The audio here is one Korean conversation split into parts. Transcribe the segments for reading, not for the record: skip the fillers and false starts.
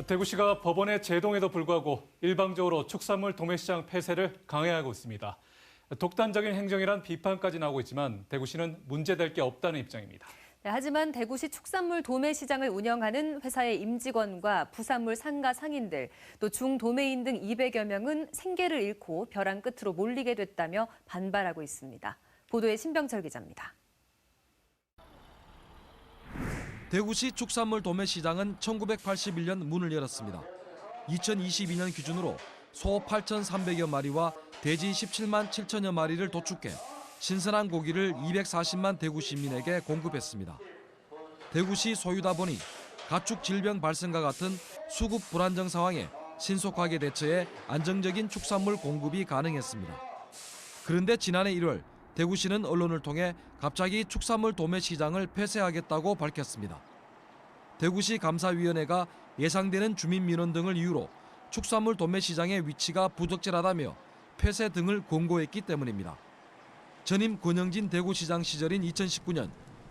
대구시가 법원의 제동에도 불구하고 일방적으로 축산물 도매시장 폐쇄를 강행하고 있습니다. 독단적인 행정이란 비판까지 나오고 있지만 대구시는 문제될 게 없다는 입장입니다. 네, 하지만 대구시 축산물 도매시장을 운영하는 회사의 임직원과 부산물 상가 상인들, 또 중도매인 등 200여 명은 생계를 잃고 벼랑 끝으로 몰리게 됐다며 반발하고 있습니다. 보도에 신병철 기자입니다. 대구시 축산물 도매시장은 1981년 문을 열었습니다. 2022년 기준으로 소 8,300여 마리와 돼지 17만 7천여 마리를 도축해 신선한 고기를 240만 대구 시민에게 공급했습니다. 대구시 소유다 보니 가축 질병 발생과 같은 수급 불안정 상황에 신속하게 대처해 안정적인 축산물 공급이 가능했습니다. 그런데 지난해 1월 대구시는 언론을 통해 갑자기 축산물 도매시장을 폐쇄하겠다고 밝혔습니다. 대구시 감사위원회가 예상되는 주민 민원 등을 이유로 축산물 도매시장의 위치가 부적절하다며 폐쇄 등을 권고했기 때문입니다. 전임 권영진 대구시장 시절인 2019년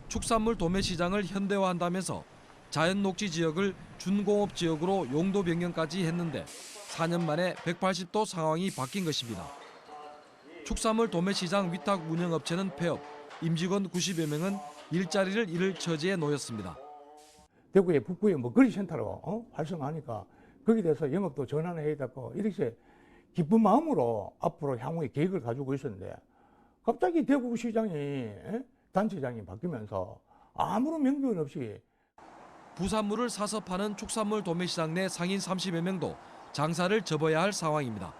축산물 도매시장을 현대화한다면서 자연녹지 지역을 준공업 지역으로 용도 변경까지 했는데 4년 만에 180도 상황이 바뀐 것입니다. 축산물 도매시장 위탁 운영업체는 폐업, 임직원 90여 명은 일자리를 잃을 처지에 놓였습니다. 대구의 북부에 거리센터로 활성화하니까 거기에 대해서 영업도 전환을 해야 되고 이렇게 기쁜 마음으로 앞으로 향후의 계획을 가지고 있었는데 갑자기 대구시장이 단체장이 바뀌면서 아무런 명분 없이 부산물을 사서 파는 축산물 도매시장 내 상인 30여 명도 장사를 접어야 할 상황입니다.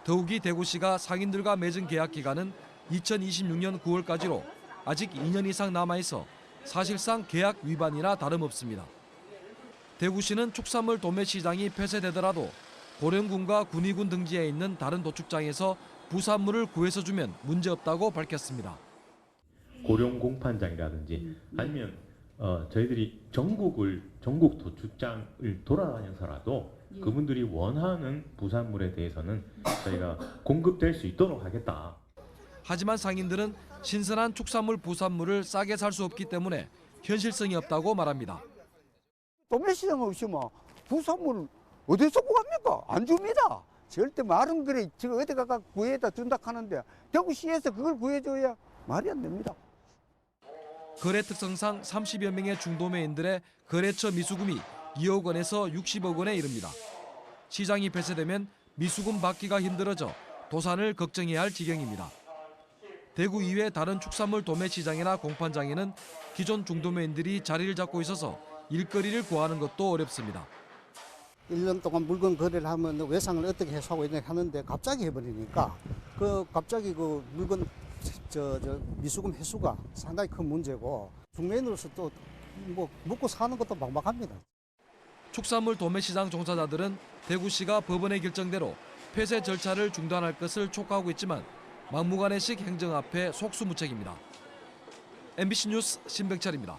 더욱이 대구시가 상인들과 맺은 계약 기간은 2026년 9월까지로 아직 2년 이상 남아있어 사실상 계약 위반이나 다름없습니다. 대구시는 축산물 도매시장이 폐쇄되더라도 고령군과 군위군 등지에 있는 다른 도축장에서 부산물을 구해서 주면 문제없다고 밝혔습니다. 고령 공판장이라든지 아니면 저희들이 전국 도축장을 돌아다녀서라도 그분들이 원하는 부산물에 대해서는 저희가 공급될 수 있도록 하겠다. 하지만 상인들은 신선한 축산물 부산물을 싸게 살 수 없기 때문에 현실성이 없다고 말합니다. 도매시장 없이면 부산물 어디서 구합니까? 안 줍니다. 절대 말은 그래 지금 어디 가가 구해다 준다 하는데 대구시에서 그걸 구해줘야 말이 안 됩니다. 거래 특성상 30여 명의 중도매인들의 거래처 미수금이 2억 원에서 60억 원에 이릅니다. 시장이 폐쇄되면 미수금 받기가 힘들어져 도산을 걱정해야 할 지경입니다. 대구 이외 다른 축산물 도매시장이나 공판장에는 기존 중도매인들이 자리를 잡고 있어서 일거리를 구하는 것도 어렵습니다. 1년 동안 물건 거래를 하면 외상을 어떻게 해소하고 있냐 하는데 갑자기 해버리니까 갑자기 그 물건 미수금 회수가 상당히 큰 문제고 중매인으로서 또 먹고 사는 것도 막막합니다. 축산물 도매시장 종사자들은 대구시가 법원의 결정대로 폐쇄 절차를 중단할 것을 촉구하고 있지만 막무가내식 행정 앞에 속수무책입니다. MBC 뉴스 신병철입니다.